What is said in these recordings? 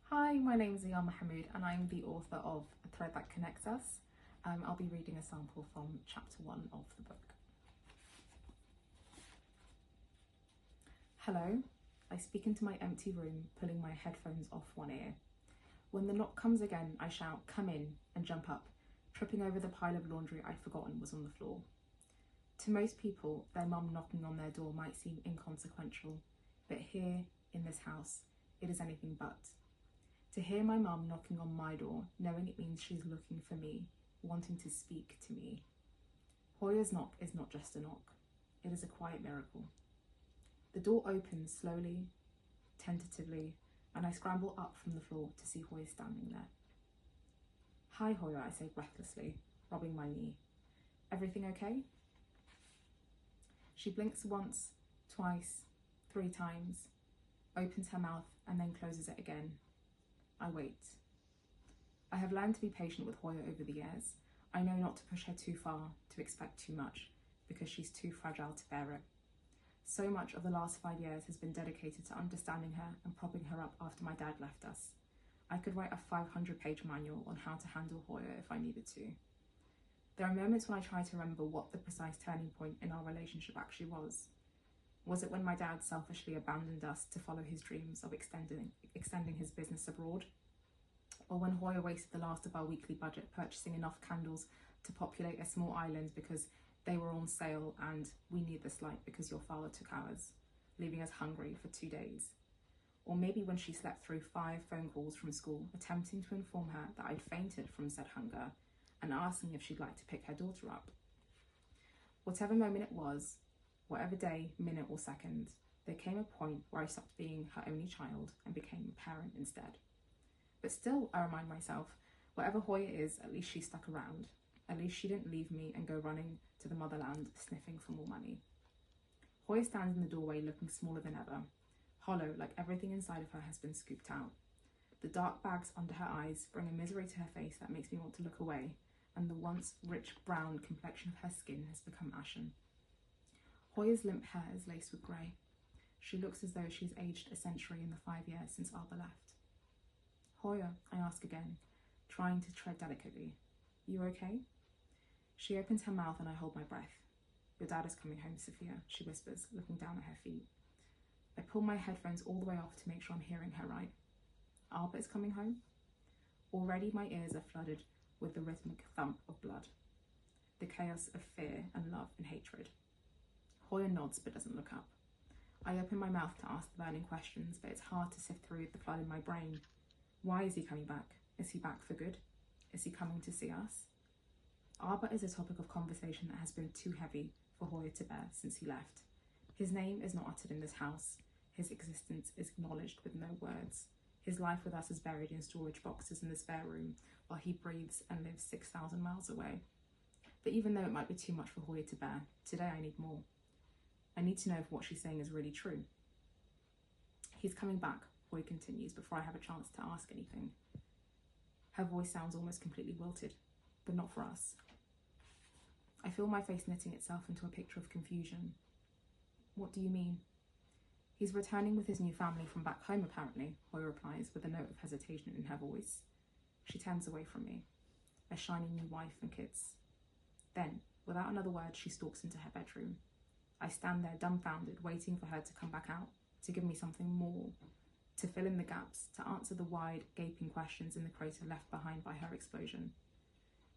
Hi, my name is Ayaan Mohamud and I'm the author of A Thread That Connects Us. I'll be reading a sample from chapter 1 of the book. Hello, I speak into my empty room, pulling my headphones off one ear. When the knock comes again, I shout, "Come in," and jump up, tripping over the pile of laundry I'd forgotten was on the floor. To most people, their mum knocking on their door might seem inconsequential, but here, in this house, it is anything but. To hear my mum knocking on my door, knowing it means she's looking for me, wanting to speak to me. Hoya's knock is not just a knock, it is a quiet miracle. The door opens slowly, tentatively, and I scramble up from the floor to see Hoya standing there. "Hi, Hoya," I say breathlessly, rubbing my knee. "Everything okay?" She blinks once, twice, 3 times, opens her mouth and then closes it again. I wait. I have learned to be patient with Hoya over the years. I know not to push her too far, to expect too much, because she's too fragile to bear it. So much of the last 5 years has been dedicated to understanding her and propping her up after my dad left us. I could write a 500-page manual on how to handle Hoya if I needed to. There are moments when I try to remember what the precise turning point in our relationship actually was. Was it when my dad selfishly abandoned us to follow his dreams of extending his business abroad? Or when Hoya wasted the last of our weekly budget purchasing enough candles to populate a small island because they were on sale and we need this light because your father took ours, leaving us hungry for 2 days? Or maybe when she slept through 5 phone calls from school attempting to inform her that I'd fainted from said hunger and asking if she'd like to pick her daughter up. Whatever moment it was, whatever day, minute or second, there came a point where I stopped being her only child and became a parent instead. But still, I remind myself, whatever Hoya is, at least she stuck around. At least she didn't leave me and go running to the motherland, sniffing for more money. Hoya stands in the doorway looking smaller than ever, hollow like everything inside of her has been scooped out. The dark bags under her eyes bring a misery to her face that makes me want to look away, and the once rich brown complexion of her skin has become ashen. Hoya's limp hair is laced with grey. She looks as though she's aged a century in the 5 years since Arba left. "Hoya," I ask again, trying to tread delicately. "You okay?" She opens her mouth and I hold my breath. "Your dad is coming home, Sophia," she whispers, looking down at her feet. I pull my headphones all the way off to make sure I'm hearing her right. "Arba is coming home?" Already my ears are flooded with the rhythmic thump of blood, the chaos of fear and love and hatred. Hoya nods but doesn't look up. I open my mouth to ask the burning questions, but it's hard to sift through the flood in my brain. Why is he coming back? Is he back for good? Is he coming to see us? Arba is a topic of conversation that has been too heavy for Hoya to bear since he left. His name is not uttered in this house. His existence is acknowledged with no words. His life with us is buried in storage boxes in the spare room, while he breathes and lives 6,000 miles away. But even though it might be too much for Hoya to bear, today I need more. I need to know if what she's saying is really true. "He's coming back," Hoya continues before I have a chance to ask anything. Her voice sounds almost completely wilted, but not for us. I feel my face knitting itself into a picture of confusion. "What do you mean?" "He's returning with his new family from back home, apparently," Hoya replies with a note of hesitation in her voice. She turns away from me, a shiny new wife and kids. Then, without another word, she stalks into her bedroom. I stand there dumbfounded, waiting for her to come back out, to give me something more, to fill in the gaps, to answer the wide, gaping questions in the crater left behind by her explosion.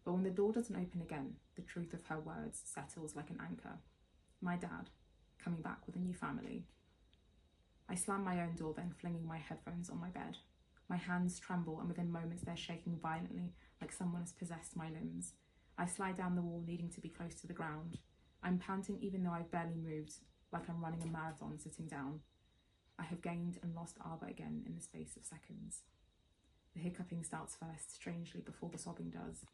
But when the door doesn't open again, the truth of her words settles like an anchor. My dad, coming back with a new family. I slam my own door then, flinging my headphones on my bed. My hands tremble and within moments they're shaking violently like someone has possessed my limbs. I slide down the wall, needing to be close to the ground. I'm panting even though I've barely moved, like I'm running a marathon sitting down. I have gained and lost Arba again in the space of seconds. The hiccuping starts first, strangely, before the sobbing does.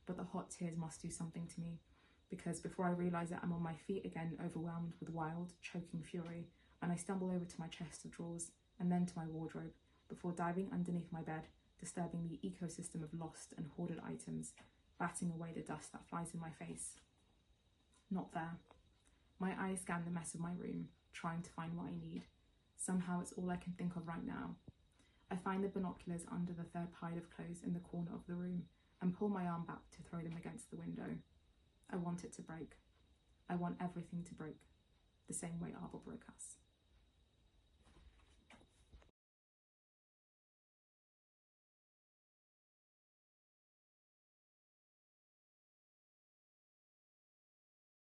But the hot tears must do something to me, because before I realise it, I'm on my feet again, overwhelmed with wild, choking fury, and I stumble over to my chest of drawers, and then to my wardrobe, before diving underneath my bed, disturbing the ecosystem of lost and hoarded items, batting away the dust that flies in my face. Not there. My eyes scan the mess of my room, trying to find what I need. Somehow it's all I can think of right now. I find the binoculars under the third pile of clothes in the corner of the room and pull my arm back to throw them against the window. I want it to break. I want everything to break, the same way Abel broke us.